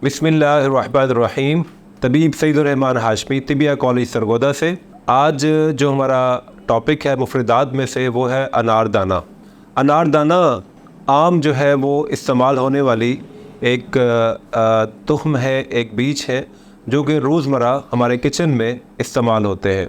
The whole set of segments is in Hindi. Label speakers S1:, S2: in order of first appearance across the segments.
S1: बिस्मिल्लाहिर्रहमानिर्रहीम। तबीब सईदुर्रहमान हाशमी, तिबिया कॉलेज सरगोदा से। आज जो हमारा टॉपिक है मुफरदात में से वो है अनारदाना। अनारदाना आम जो है वो इस्तेमाल होने वाली एक तुख्म है, एक बीज है जो कि रोज़मर्रा हमारे किचन में इस्तेमाल होते हैं।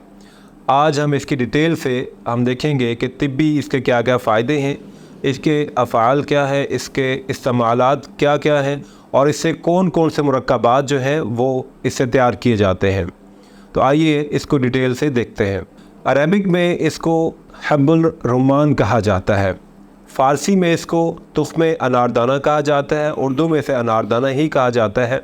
S1: आज हम इसकी डिटेल से हम देखेंगे कि तिब्बी इसके क्या क्या फ़ायदे हैं, इसके अफ़आल क्या है, इसके इस्तेमालात क्या क्या हैं और इससे कौन कौन से मुरक्कबात जो हैं वो इससे तैयार किए जाते हैं। तो आइए इसको डिटेल से देखते हैं। अरबिक में इसको हब्बुल रुमान कहा जाता है, फ़ारसी में इसको तुख्मे अनारदाना कहा जाता है, उर्दू में इसे अनारदाना ही कहा जाता है,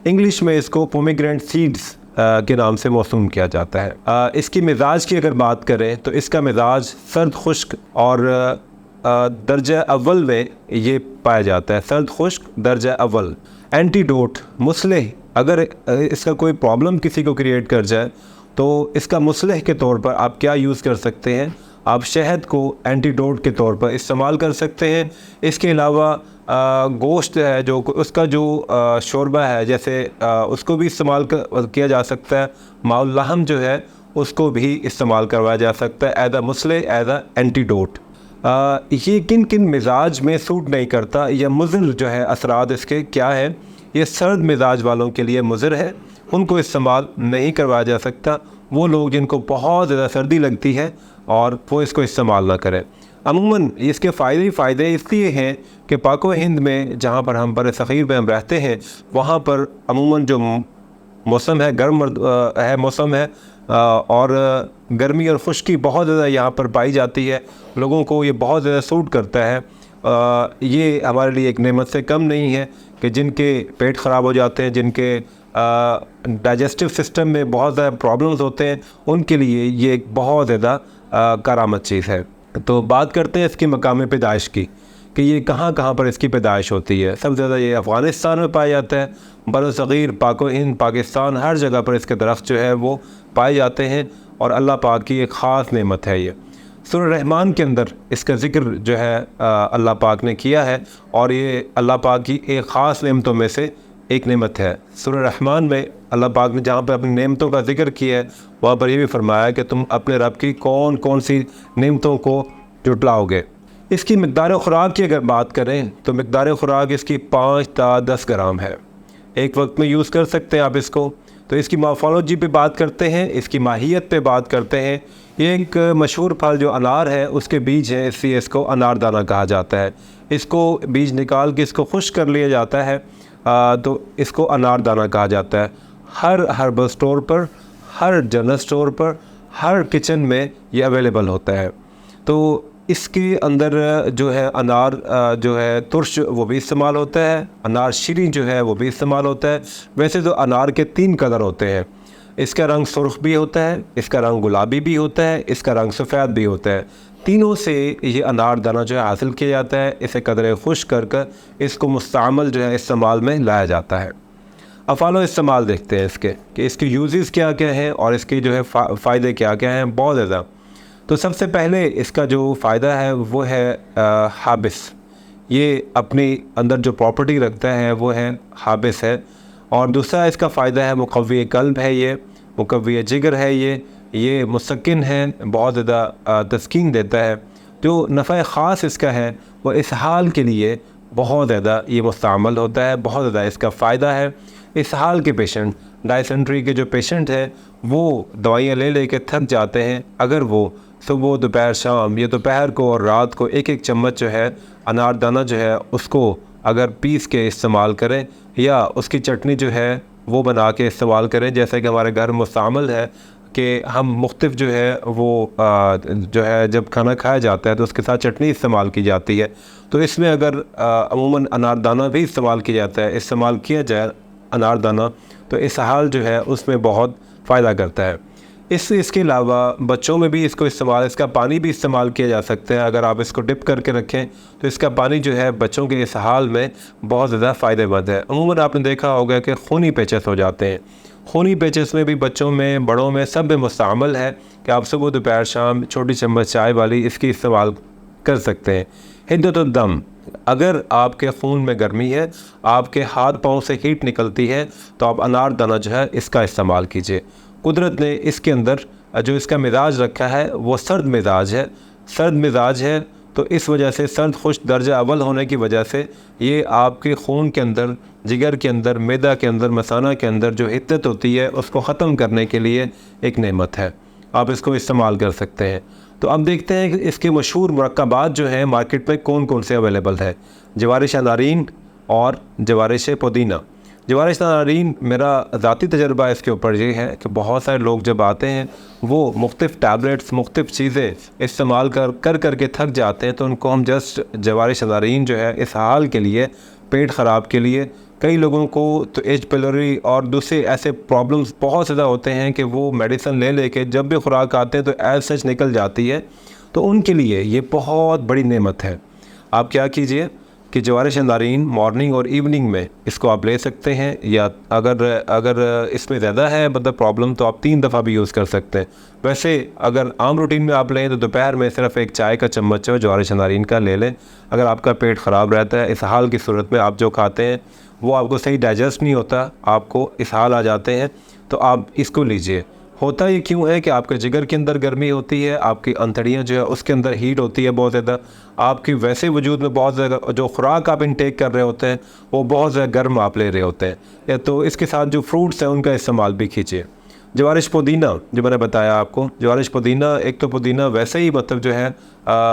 S1: इंग्लिश में इसको पोमीग्रेनेट सीड्स के नाम से मौसूम किया जाता है। इसकी मिजाज की अगर बात करें तो इसका मिजाज सर्द खुश्क और दर्जा अव्वल में ये पाया जाता है। सर्द खुश्क दर्जा अव्वल। एंटीडोट, मुसलह, अगर इसका कोई प्रॉब्लम किसी को क्रिएट कर जाए तो इसका मुसलह के तौर पर आप क्या यूज़ कर सकते हैं, आप शहद को एंटीडोट के तौर पर इस्तेमाल कर सकते हैं। इसके अलावा गोश्त है जो उसका जो शोरबा है जैसे उसको भी इस्तेमाल किया जा सकता है। माउल्लाहम जो है उसको भी इस्तेमाल करवाया जा सकता है एज अ मुसलह, एज अ एंटीडोट। ये किन किन मिजाज में सूट नहीं करता या मुज़र जो है असरात इसके क्या है, ये सर्द मिजाज वालों के लिए मुज़र है, उनको इस्तेमाल नहीं करवाया जा सकता। वो लोग जिनको बहुत ज़्यादा सर्दी लगती है और वो इसको इस्तेमाल ना करें। अमूमन इसके फ़ायदे ही फ़ायदे इसलिए हैं कि पाक व हिंद में जहाँ पर हम बर सग़ीर में हम रहते हैं वहाँ पर अमूमन जो मौसम है गर्म है मौसम है और गर्मी और खुश्की बहुत ज़्यादा यहाँ पर पाई जाती है। लोगों को ये बहुत ज़्यादा सूट करता है। ये हमारे लिए एक नेमत से कम नहीं है कि जिनके पेट ख़राब हो जाते हैं, जिनके डाइजेस्टिव सिस्टम में बहुत ज़्यादा प्रॉब्लम्स होते हैं, उनके लिए ये एक बहुत ज़्यादा करामत चीज़ है। तो बात करते हैं इसकी मकाम पैदाइश की कि ये कहाँ कहाँ पर इसकी पैदाइश होती है। सबसे ज़्यादा ये अफ़गानिस्तान में पाया जाता है। बर सग़ीर, पाक व हिंद, पाकिस्तान, हर जगह पर इसके दरख्त जो है वो पाए जाते हैं और अल्लाह पाक की एक ख़ास नेमत है ये। सूरह रहमान के अंदर इसका ज़िक्र जो है अल्लाह पाक ने किया है और ये अल्लाह पाक की एक ख़ास नेमतों में से एक नेमत है। सूरह रहमान में अल्लाह पाक ने जहाँ पर अपनी नेमतों का ज़िक्र किया है वहाँ पर ये भी फरमाया कि तुम अपने रब की कौन कौन सी नेमतों को जुटलाओगे। इसकी मकदार ख़ुराक की अगर बात करें तो मकदार ख़ुराक इसकी 5 ta 10 ग्राम है, एक वक्त में यूज़ कर सकते हैं आप इसको। तो इसकी मॉर्फोलॉजी पे बात करते हैं, इसकी माहियत पे बात करते हैं। ये एक मशहूर फल जो अनार है उसके बीज हैं, इसलिए इसको अनारदाना कहा जाता है। इसको बीज निकाल के इसको खुश्क कर लिया जाता है तो इसको अनारदाना कहा जाता है। हर हर्बल स्टोर पर, हर जनरल स्टोर पर, हर किचन में ये अवेलेबल होता है। तो इसके अंदर जो है अनार जो है तुर्श वो भी इस्तेमाल होता है, अनार शीरी जो है वो भी इस्तेमाल होता है। वैसे तो अनार के 3 कलर होते हैं, इसका रंग सुर्ख भी होता है, इसका रंग गुलाबी भी होता है, इसका रंग सफ़ेद भी होता है। तीनों से ये अनारदाना जो है हासिल किया जाता है। इसे कदरे खुश्क कर इसको मुस्तअमल जो है इस्तेमाल में लाया जाता है। अफ़ाल इस्तेमाल देखते हैं इसके कि इसके यूज़ेस क्या क्या हैं और इसके जो है फ़ायदे क्या क्या हैं, बहुत ज़्यादा। तो सबसे पहले इसका जो फ़ायदा है वो है हाबिस। ये अपने अंदर जो प्रॉपर्टी रखता है वो है हाबिस है। और दूसरा इसका फ़ायदा है मुक़व्वी क़ल्ब है, ये मुक़व्वी जिगर है, ये मुसक्किन है, बहुत ज़्यादा तस्कीन देता है। जो नफ़ा ख़ास इसका है वो इसहाल के लिए बहुत ज़्यादा ये मुस्तअमल होता है, बहुत ज़्यादा इसका फ़ायदा है। इसहाल के पेशेंट, डायसेंट्री के जो पेशेंट हैं वो दवाइयाँ ले के थक जाते हैं, अगर वो सुबह दोपहर शाम या दोपहर को और रात को एक एक चम्मच जो है अनारदाना जो है उसको अगर पीस के इस्तेमाल करें या उसकी चटनी जो है वो बना के इस्तेमाल करें, जैसे कि हमारे घर मुस्तअमल है कि हम मुख्तलिफ जो है वो जो है जब खाना खाया जाता है तो उसके साथ चटनी इस्तेमाल की जाती है। तो इसमें अगर अमूमन अनारदाना भी इस्तेमाल किया जाता है, इस्तेमाल किया जाए अनारदाना, तो इसहाल जो है उसमें बहुत फ़ायदा करता है। इसके अलावा बच्चों में भी इसको इस्तेमाल, इसका पानी भी इस्तेमाल किया जा सकता है। अगर आप इसको डिप करके रखें तो इसका पानी जो है बच्चों के इसहाल में बहुत ज़्यादा फ़ायदेमंद है। अमूमन आपने देखा होगा कि खूनी पेचेस हो जाते हैं, खूनी पेचेस में भी बच्चों में, बड़ों में, सब में मुस्तअमल है कि आप सुबह दोपहर शाम छोटी चम्मच चाय वाली इसकी इस्तेमाल कर सकते हैं। हिद्दतुद्दम, अगर आपके खून में गर्मी है, आपके हाथ पाँव से हीट निकलती है, तो आप अनारदाना जो है इसका इस्तेमाल कीजिए। कुदरत ने इसके अंदर जो इसका मिजाज रखा है वो सर्द मिजाज है। सर्द मिजाज है तो इस वजह से सर्द खुश्क दर्जा अव्वल होने की वजह से ये आपके खून के अंदर, जिगर के अंदर, मैदा के अंदर, मसाना के अंदर जो हिद्दत होती है उसको ख़त्म करने के लिए एक नेमत है। आप इसको इस्तेमाल कर सकते हैं। तो अब देखते हैं कि इसके मशहूर मुरक्कबात जो हैं मार्केट में कौन कौन से अवेलेबल है। जवारिश अनारीन और जवारिश पुदीना। जवारिश अनारीन मेरा ज़ाती तजर्बा इसके ऊपर ये है कि बहुत सारे लोग जब आते हैं वो मुख्तलिफ़ टैबलेट्स, मुख्तलिफ़ चीज़ें इस्तेमाल कर के थक जाते हैं, तो उनको हम जस्ट जवारिश अनारीन जो है इस हाल के लिए, पेट ख़राब के लिए, कई लोगों को तो एच पिलोरी और दूसरे ऐसे प्रॉब्लम्स बहुत ज़्यादा होते हैं कि वो मेडिसिन ले लेके जब भी खुराक आते हैं तो एज सच निकल जाती है, तो उनके लिए ये बहुत बड़ी नेमत है। आप क्या कीजिए कि जवारिश अनारीन मॉर्निंग और इवनिंग में इसको आप ले सकते हैं, या अगर इसमें ज़्यादा है मतलब प्रॉब्लम तो आप 3 दफ़ा भी यूज़ कर सकते हैं। वैसे अगर आम रूटीन में आप लें तो दोपहर में सिर्फ एक चाय का चम्मच जो जवारिश अनारीन का ले लें। अगर आपका पेट ख़राब रहता है, इस हाल की सूरत में आप जो खाते हैं वो आपको सही डाइजेस्ट नहीं होता, आपको इस हाल आ जाते हैं, तो आप इसको लीजिए। होता ये क्यों है कि आपके जिगर के अंदर गर्मी होती है, आपकी अंतड़ियाँ जो है उसके अंदर हीट होती है बहुत ज़्यादा, आपकी वैसे वजूद में बहुत ज़्यादा जो खुराक आप इनटेक कर रहे होते हैं वो बहुत ज़्यादा गर्म आप ले रहे होते हैं, या तो इसके साथ जो फ्रूट्स हैं उनका इस्तेमाल भी कीजिए। जवारिश पुदीना जो मैंने बताया आपको, जवारिश पुदीना, एक तो पुदीना वैसे ही मतलब जो है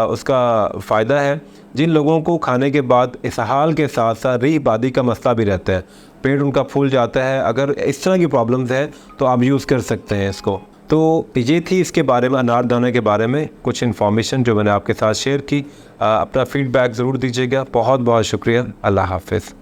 S1: उसका फ़ायदा है। जिन लोगों को खाने के बाद इसहाल के साथ साथ रीह बादी का मसला भी रहता है, पेट उनका फूल जाता है, अगर इस तरह की प्रॉब्लम्स है तो आप यूज़ कर सकते हैं इसको। तो ये थी इसके बारे में, अनारदाने के बारे में कुछ इन्फॉर्मेशन जो मैंने आपके साथ शेयर की। अपना फ़ीडबैक ज़रूर दीजिएगा। बहुत बहुत शुक्रिया। अल्लाह हाफ़िज़।